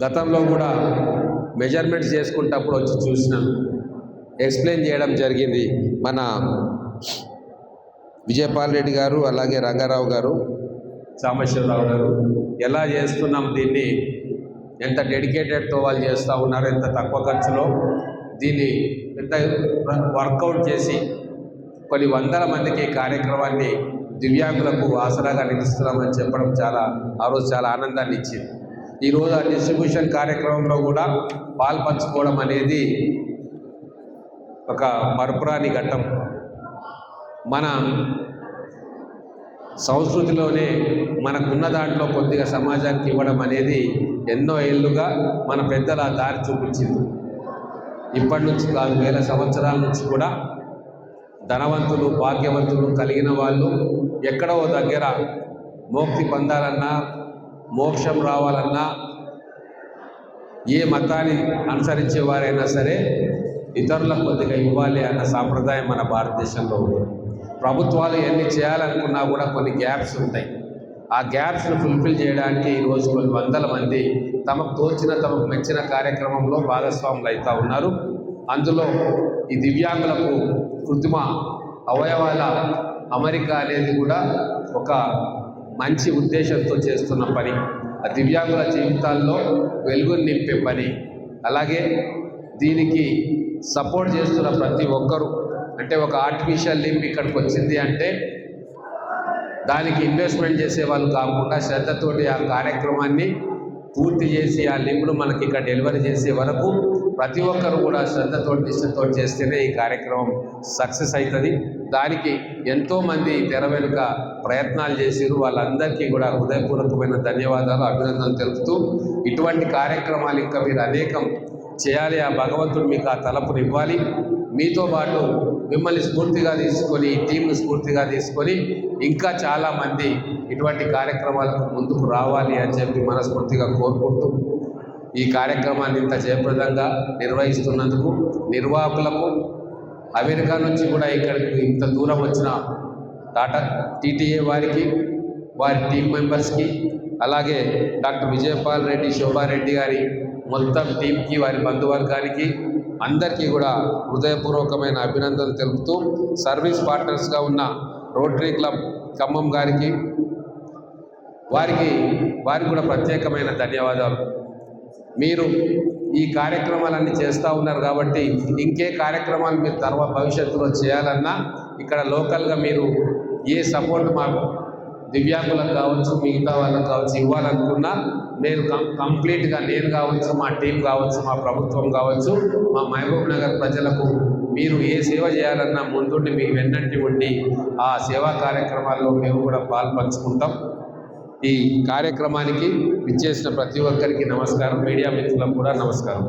గతంలో కూడా మెజర్మెంట్స్ చేసుకుంటప్పుడు వచ్చి చూసినాను, ఎక్స్ప్లెయిన్ చేయడం జరిగింది మన విజయపాల్ రెడ్డి గారు, అలాగే రంగారావు గారు, సాంబశివరావు గారు. ఎలా చేస్తున్నాం దీన్ని, ఎంత డెడికేటెడ్తో వాళ్ళు చేస్తూ ఉన్నారు, ఎంత తక్కువ ఖర్చులో దీన్ని ఎంత వర్కౌట్ చేసి కొన్ని వందల మందికి ఈ కార్యక్రమాన్ని దివ్యాంగులకు ఆసరాగా నిలుస్తున్నామని చెప్పడం ఆ రోజు చాలా ఆనందాన్ని ఇచ్చింది. ఈరోజు ఆ డిస్ట్రిబ్యూషన్ కార్యక్రమంలో కూడా పాల్పంచుకోవడం అనేది ఒక మరపురాని ఘట్టం. మన సంస్కృతిలోనే మనకున్న దాంట్లో కొద్దిగా సమాజానికి ఇవ్వడం అనేది ఎన్నో ఏళ్ళుగా మన పెద్దల దారి చూపించింది. ఇప్పటి నుంచి కాదు, వేల సంవత్సరాల నుంచి కూడా ధనవంతులు, భాగ్యవంతులు కలిగిన వాళ్ళు ఎక్కడో దగ్గర మోక్షి పొందాలన్నా, మోక్షం రావాలన్నా, ఏ మతాన్ని అనుసరించే వారైనా సరే ఇతరులకు కొద్దిగా ఇవ్వాలి అన్న సాంప్రదాయం మన భారతదేశంలో ఉంది. ప్రభుత్వాలు ఎన్ని చేయాలనుకున్నా కూడా కొన్ని గ్యాప్స్ ఉంటాయి. ఆ గ్యాప్స్ను ఫుల్ఫిల్ చేయడానికి ఈరోజు కొన్ని వందల మంది తమకు తోచిన, తమకు మెచ్చిన కార్యక్రమంలో భాగస్వాములు అవుతూ ఉన్నారు. అందులో ఈ దివ్యాంగులకు కృత్రిమ అవయవాల అమరిక అనేది కూడా ఒక మంచి ఉద్దేశంతో చేస్తున్న పని. ఆ దివ్యాంగుల జీవితాల్లో వెలుగుని నింపే పని. అలాగే దీనికి సపోర్ట్ చేస్తున్న ప్రతి ఒక్కరూ, అంటే ఒక ఆర్టిఫిషియల్ లింబ్ ఇక్కడికి వచ్చింది అంటే దానికి ఇన్వెస్ట్మెంట్ చేసే వాళ్ళు కాకుండా శ్రద్ధతోటి ఆ కార్యక్రమాన్ని పూర్తి చేసి ఆ లింబ్ను మనకి ఇక్కడ డెలివరీ చేసే వరకు ప్రతి ఒక్కరు కూడా శ్రద్ధతోటి, నిష్ఠతో చేస్తేనే ఈ కార్యక్రమం సక్సెస్ అవుతుంది. దానికి ఎంతోమంది తెర వెనుక ప్రయత్నాలు చేసిరు. వాళ్ళందరికీ కూడా హృదయపూర్వకమైన ధన్యవాదాలు, అభినందనలు తెలుపుతూ ఇటువంటి కార్యక్రమాలు ఇంకా మీరు అనేకం చేయాలి. ఆ భగవంతుడు మీకు ఆ తలపుని ఇవ్వాలి. మీతో పాటు మిమ్మల్ని స్ఫూర్తిగా తీసుకొని, టీంను స్ఫూర్తిగా తీసుకొని ఇంకా చాలామంది ఇటువంటి కార్యక్రమాలకు ముందుకు రావాలి అని చెప్పి మనస్ఫూర్తిగా కోరుకుంటూ ఈ కార్యక్రమాన్ని ఇంత జయప్రదంగా నిర్వహిస్తున్నందుకు నిర్వాహకులకు, అమెరికా నుంచి కూడా ఇక్కడికి ఇంత దూరం వచ్చిన టాటా టీటీఏ వారికి, వారి టీం మెంబర్స్కి, అలాగే డాక్టర్ విజయపాల్ రెడ్డి, శోభారెడ్డి గారి మొత్తం టీంకి, వారి బంధువర్గానికి అందరికీ కూడా హృదయపూర్వకమైన అభినందనలు తెలుపుతూ సర్వీస్ పార్ట్నర్స్గా ఉన్న రోటరీ క్లబ్ ఖమ్మం గారికి, వారికి కూడా ప్రత్యేకమైన ధన్యవాదాలు. మీరు ఈ కార్యక్రమాలన్నీ చేస్తూ ఉన్నారు కాబట్టి ఇంకే కార్యక్రమాలు మీరు తర్వాత భవిష్యత్తులో చేయాలన్నా ఇక్కడ లోకల్గా మీరు ఏ సపోర్ట్ మాకు దివ్యాంగులకు కావచ్చు, మిగతా వాళ్ళకు కావచ్చు ఇవ్వాలనుకున్నా నేను కంప్లీట్గా, నేను కావచ్చు, మా టీం కావచ్చు, మా ప్రభుత్వం కావచ్చు, మా మహబూబ్ నగర్ ప్రజలకు మీరు ఏ సేవ చేయాలన్నా ముందుండి మీ వెన్నంటి ఉండి ఆ సేవా కార్యక్రమాల్లో మేము కూడా పాల్పంచుకుంటాం. ఈ కార్యక్రమానికి విచ్చేసిన ప్రతి ఒక్కరికి నమస్కారం. మీడియా మిత్రులకు కూడా నమస్కారం.